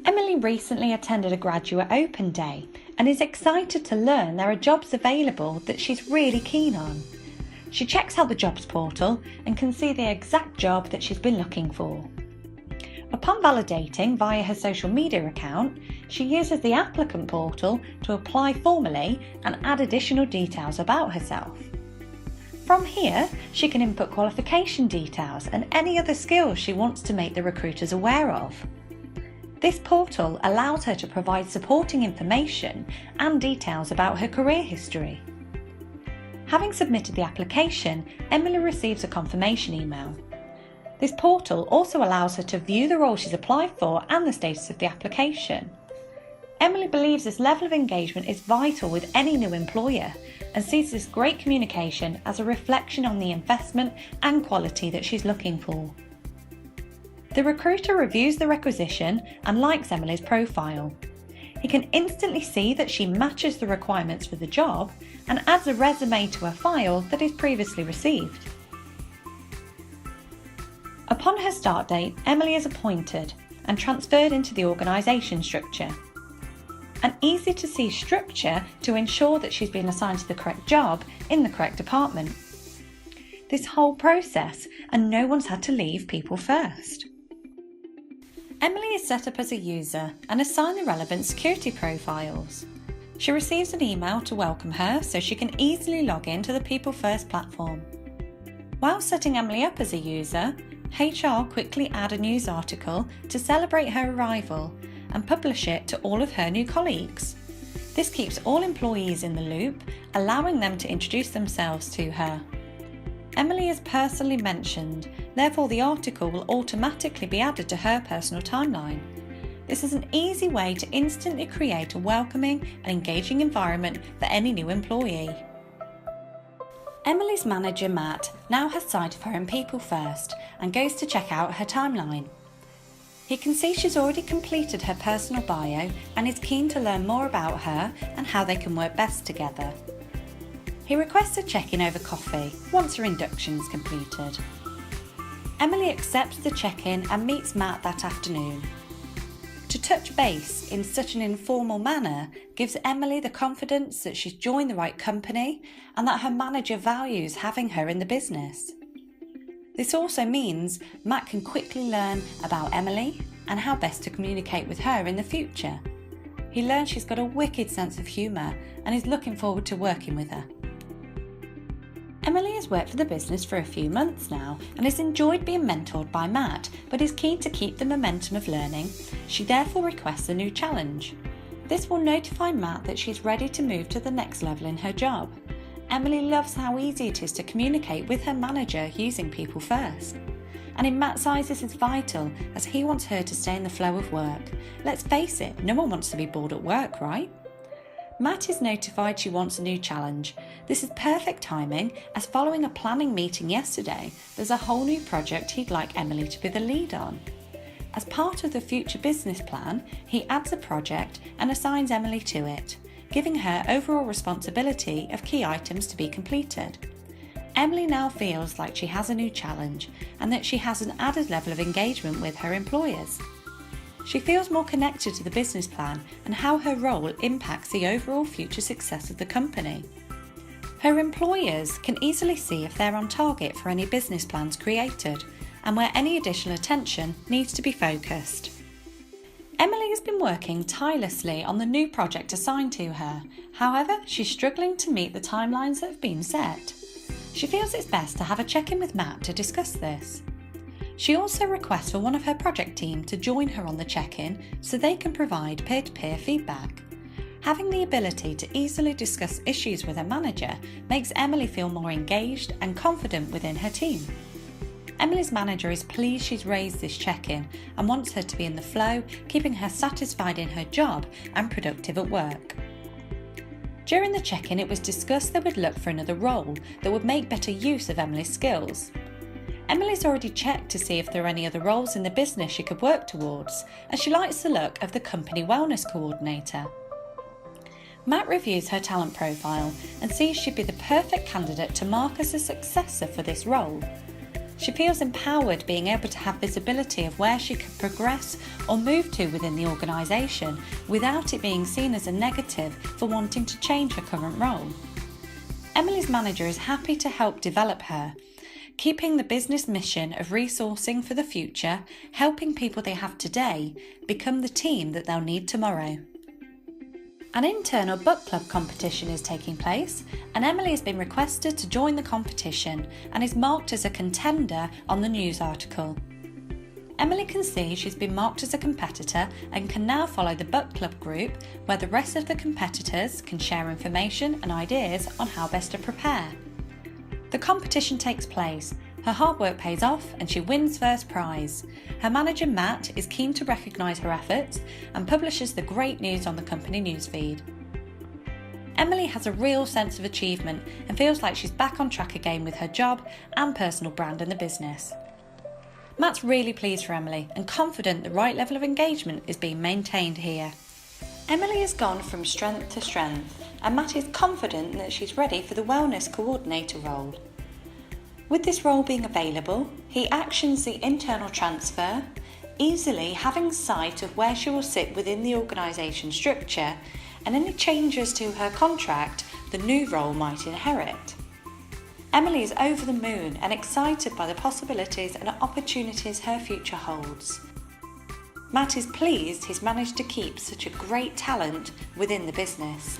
Emily recently attended a graduate open day and is excited to learn there are jobs available that she's really keen on. She checks out the jobs portal and can see the exact job that she's been looking for. Upon validating via her social media account, she uses the applicant portal to apply formally and add additional details about herself. From here, she can input qualification details and any other skills she wants to make the recruiters aware of. This portal allows her to provide supporting information and details about her career history. Having submitted the application, Emily receives a confirmation email. This portal also allows her to view the role she's applied for and the status of the application. Emily believes this level of engagement is vital with any new employer and sees this great communication as a reflection on the investment and quality that she's looking for. The recruiter reviews the requisition and likes Emily's profile. He can instantly see that she matches the requirements for the job and adds a resume to her file that is previously received. Upon her start date, Emily is appointed and transferred into the organisation structure. An easy to see structure to ensure that she's been assigned to the correct job in the correct department. This whole process, and no one's had to leave people first. Emily is set up as a user and assigned the relevant security profiles. She receives an email to welcome her so she can easily log in to the People First platform. While setting Emily up as a user, HR quickly add a news article to celebrate her arrival and publish it to all of her new colleagues. This keeps all employees in the loop, allowing them to introduce themselves to her. Emily is personally mentioned, therefore the article will automatically be added to her personal timeline. This is an easy way to instantly create a welcoming and engaging environment for any new employee. Emily's manager Matt now has sight of her in People First and goes to check out her timeline. He can see she's already completed her personal bio and is keen to learn more about her and how they can work best together. He requests a check-in over coffee once her induction is completed. Emily accepts the check-in and meets Matt that afternoon. To touch base in such an informal manner gives Emily the confidence that she's joined the right company and that her manager values having her in the business. This also means Matt can quickly learn about Emily and how best to communicate with her in the future. He learns she's got a wicked sense of humour and is looking forward to working with her. Emily has worked for the business for a few months now and has enjoyed being mentored by Matt, but is keen to keep the momentum of learning. She therefore requests a new challenge. This will notify Matt that she's ready to move to the next level in her job. Emily loves how easy it is to communicate with her manager using People First. And in Matt's eyes this is vital as he wants her to stay in the flow of work. Let's face it, no one wants to be bored at work, right? Matt is notified she wants a new challenge. This is perfect timing as following a planning meeting yesterday, there's a whole new project he'd like Emily to be the lead on. As part of the future business plan, he adds a project and assigns Emily to it, giving her overall responsibility of key items to be completed. Emily now feels like she has a new challenge and that she has an added level of engagement with her employers. She feels more connected to the business plan and how her role impacts the overall future success of the company. Her employers can easily see if they're on target for any business plans created and where any additional attention needs to be focused. Emily has been working tirelessly on the new project assigned to her. However, she's struggling to meet the timelines that have been set. She feels it's best to have a check-in with Matt to discuss this. She also requests for one of her project team to join her on the check-in so they can provide peer-to-peer feedback. Having the ability to easily discuss issues with her manager makes Emily feel more engaged and confident within her team. Emily's manager is pleased she's raised this check-in and wants her to be in the flow, keeping her satisfied in her job and productive at work. During the check-in, it was discussed they would look for another role that would make better use of Emily's skills. Emily's already checked to see if there are any other roles in the business she could work towards, and she likes the look of the company wellness coordinator. Matt reviews her talent profile and sees she'd be the perfect candidate to mark as a successor for this role. She feels empowered being able to have visibility of where she can progress or move to within the organisation without it being seen as a negative for wanting to change her current role. Emily's manager is happy to help develop her, keeping the business mission of resourcing for the future, helping people they have today become the team that they'll need tomorrow. An internal book club competition is taking place, and Emily has been requested to join the competition and is marked as a contender on the news article. Emily can see she's been marked as a competitor and can now follow the book club group where the rest of the competitors can share information and ideas on how best to prepare. The competition takes place, her hard work pays off and she wins first prize. Her manager Matt is keen to recognise her efforts and publishes the great news on the company newsfeed. Emily has a real sense of achievement and feels like she's back on track again with her job and personal brand in the business. Matt's really pleased for Emily and confident the right level of engagement is being maintained here. Emily has gone from strength to strength and Matt is confident that she's ready for the wellness coordinator role. With this role being available, he actions the internal transfer, easily having sight of where she will sit within the organisation structure and any changes to her contract the new role might inherit. Emily is over the moon and excited by the possibilities and opportunities her future holds. Matt is pleased he's managed to keep such a great talent within the business.